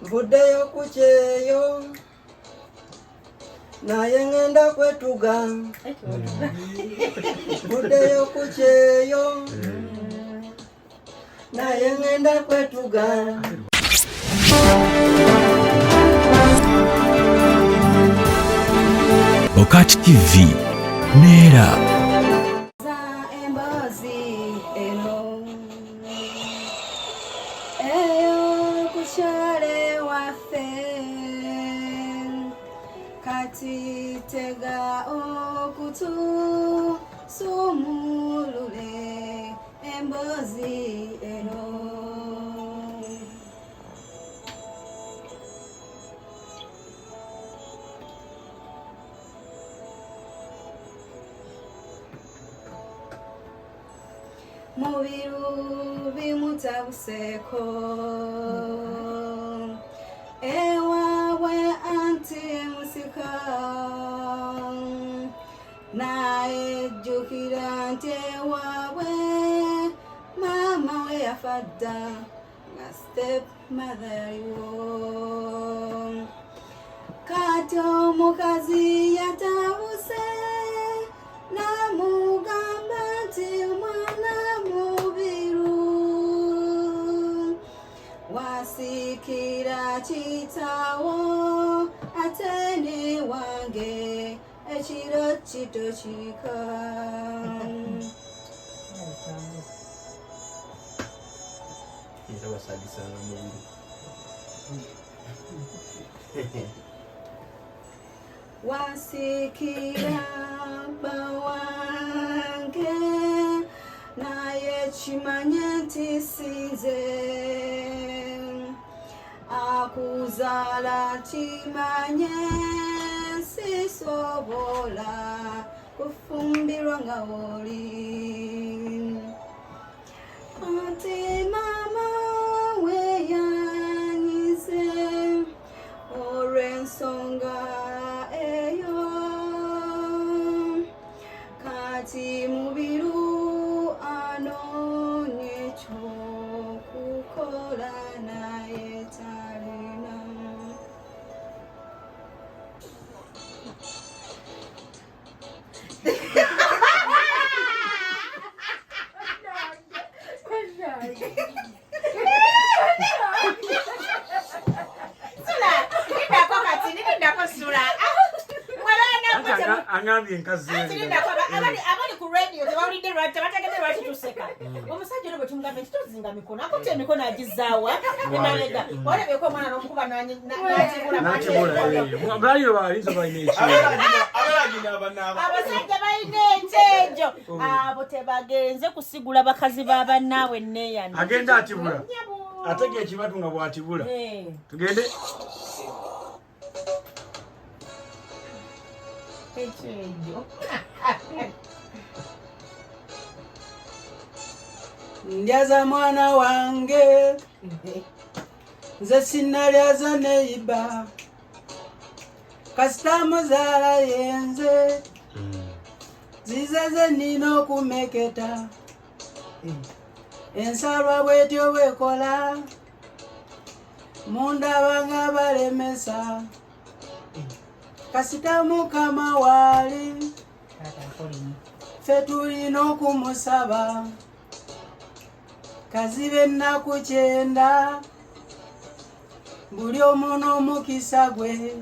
nvudeyo ku kyeyo naye ngenda kwetuga nvudeyo ku kyeyo naye ngenda kwetuga. Okati TV Neera embazi eno eyo kukyale waffe kati tega okutu sumulule embazi eno. Mubiru bimutabuseko ewawe anti musika naye jjukira nti ewawe mama we yafadda nga step mother yaliwo kati omukazi yatabuse namugamba nti mwana mubiru wasikira kitaawo ate ne wange ekiro kitokika. Wasikira bawange naye kimanye nti sinze akuzaala kimanye sisobola kufumbirwa nga woli ati mama weyanyize olw'ensonga eyo kati mubiru anoonye ekyokukola naye talina. Angambye nkazi abali ku radio tebawulidde lwaki tebategedde lwaki tuseka omusajja ono bwe tumugamba nti tozinga mikono akutte emikono agizaawa emabega olabyeko omwana n'omukuba n'akibula balinza balina abasajja balina ekyenjo abo tebagenze kusigula bakazi ba bannaabwe neeyana agenda atibula atega ekibatu nga bw'atibula tugende ekyenjo Ndyaza mwana wange nze sinnalyaza Neyimbira kasita muzaala yenze zize ze nnina okumeketa ensalwa bwetyo bwekola mundaba nga balemesa kasita mukama waali ffe tulina okumusaba kazibe ennaku 9 buli omu n'omukisa gwe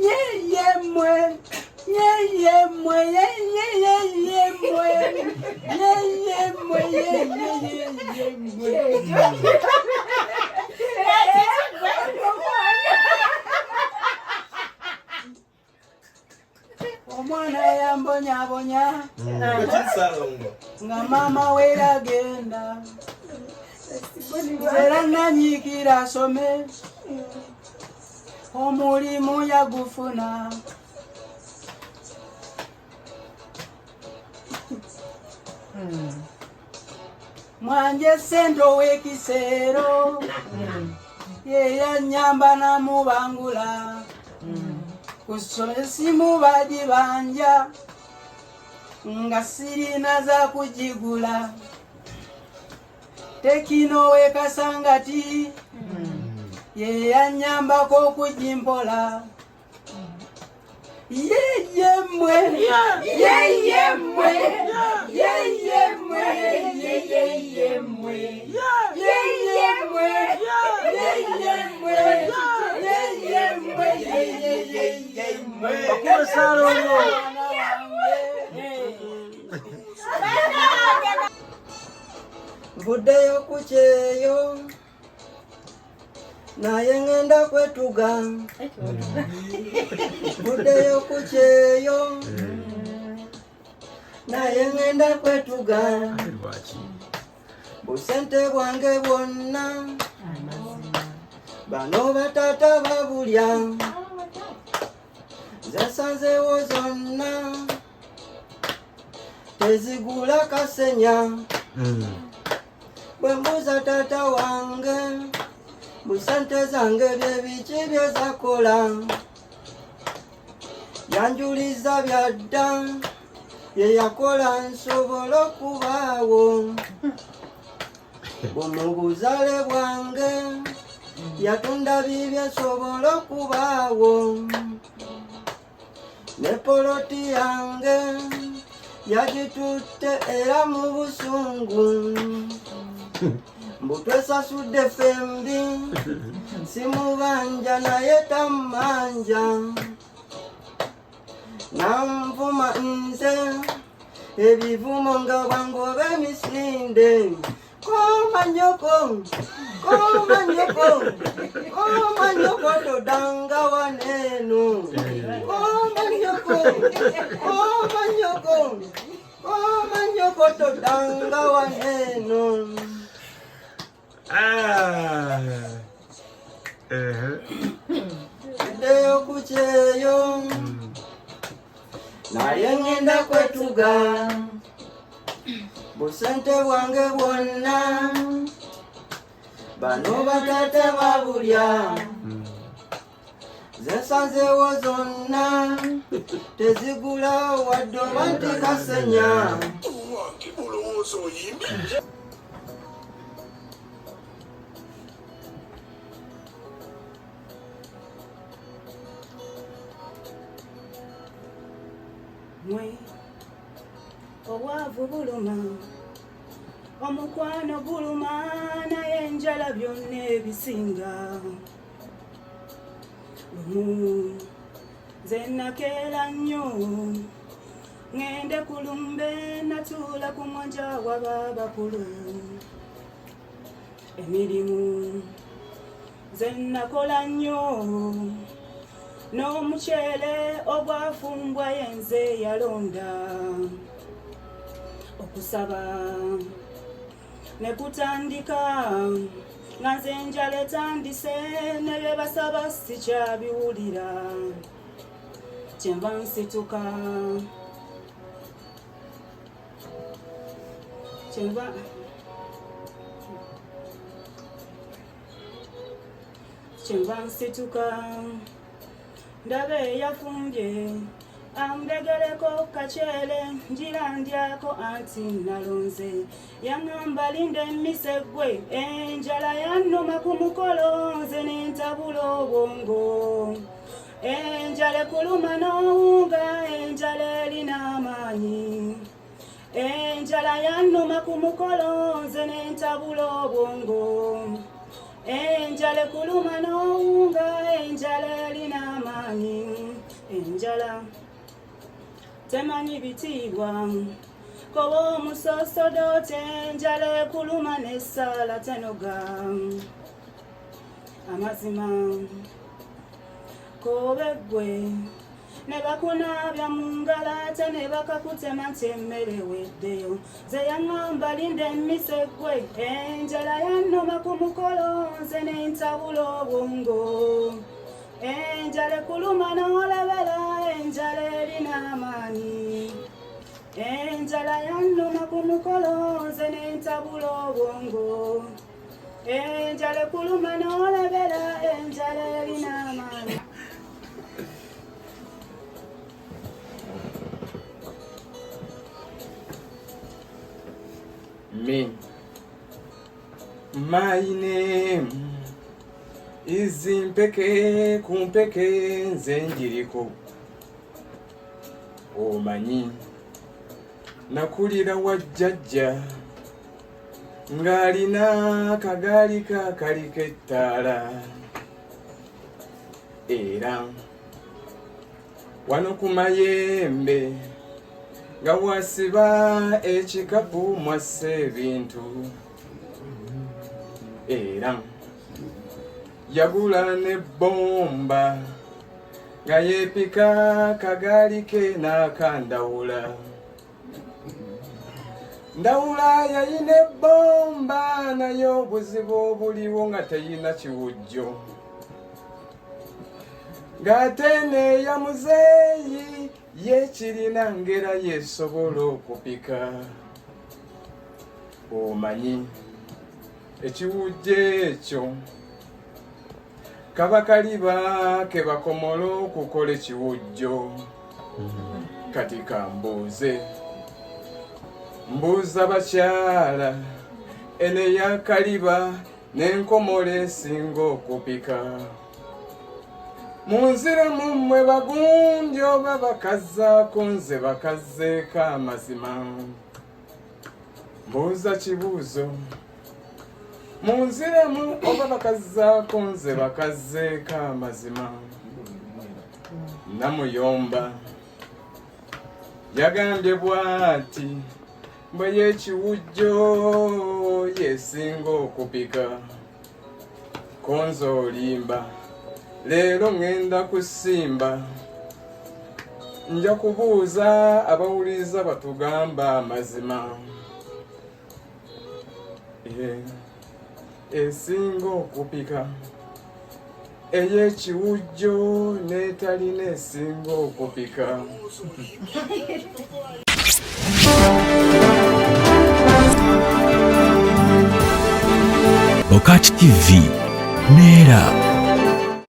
yeyemwe yeyemwe yeyemwe yeyemwe yeyemwe omwana yambonyabonya nga mama we yagenda era nanyiikira asome omulimu yagufuna mwanje sente ow'ekiseero yeyanyamba namubangula kusomesimu bagibanja nga sirina za kujigula tekino wekasangati ye yanyambako okugimpola yeyemwe yeyemwe yeyemwe yeyemwe yeyemwe yeyemwe yeyemwe Okusarongo. Nvudeyo ku kyeyo naye ngenda kwetuga nvudeyo ku kyeyo naye ngenda kwetuga busente bwange bwonna bano batata babulya zasanzewo zonna tezigula kasenya bwe mbuza tata wange busente zange byebiki byezakola yanjuliza byadda yeyakola nsobola okubaawo bwemubuzale bwange yatunda bibye nsobola okubaawo ne poloti yange yagitutte era mu busungu mbutwesasudde fembi simubanja naye tammanja nanvuma nze ebivumo nga bwangu ob'emisinde koma nyoko koma nyoko koma nyoko todanga waneno koma nyoko koma nyoko koma nyoko todanga waneno nvudeyo ku kyeyo naye ngenda kwetuga busente bwange bwonna bano batata babulya zesanzewo zonna tezigula wadde oba nti kasenya mwe obwavu buluma omukwano guluma naye enjala byonna ebisinga lumu nze nakeera nnyo ngende kulumbe natuula ku mwanja w'ababakulu emirimu nze nakola nnyo n'omuceere ogwafumbwa yenze yalonda okusaba ne kutandika nga nze enjala etandise ne bye basaba sikyabiwulira kyenva nsituka kyenva nsituka ndaba eyafumbye amulegereko kaceere njira ndyako anti nalonze yaŋŋamba linda emmise ggwe enjala yannuma ku mukolo nze nentabula obwongo enjala ekuluma n'owunga enjala erina amaanyi enjala yannuma ku mukolo nze nentabula obwongo enjala ekuluma n'owunga enjala erina amaanyi enjala temanyi bitiibwa koba omusosodote enjala ekuluma n'essaala tenoga amazima koba eggwe ne bakunaabya mu ngalo ate ne bakakutema nti emmere weddeyo ze yaŋŋamba linda emmise eggwe enjala yannuma ku mukolo nze nentabula obwongo enjala ekuluma n'olabala enjala erina amaanyi enjala yannuma ku mukolo nze nentabula obwongo enjala ekuluma n'olabala enjala erina amaanyi Me, my name izi mpeke ku mpeke nze njiriko omanyi nakulira wa jjajja ng'alina kagaali kakaliko ettaala era wano ku mayembe nga wasiba ekikapu mwasse ebintu era yagula n'ebbomba nga yeepika kagaali ke n'akandawula ndawula yayina ebbomba naye obuzibu obuliwo nga teyina kiwujjo ng'ate neeya muzeeyi yeekirina ngera yeesobola okupika omanyi ekiwujjo ekyo kaba kaliba ke bakomola okukola ekiwujjo kati kambuuze mbuuza bakyala eno eyakaliba n'enkomola esinga okupika munzire mummwe bagundi oba bakazzaako nze bakazzeeko amazima mbuuza kibuuzo munziremu oba bakazzaako nze bakazzeeko amazima namuyomba yagambye bw'ati bwe yekiwujjo yesinga okupika konza olimba leero ŋŋenda kusimba nja kubuuza abawuliriza batugamba amazima esinga okupika ey'ekiwujjo n'etalina esinga okupika Bokati TV, Neera.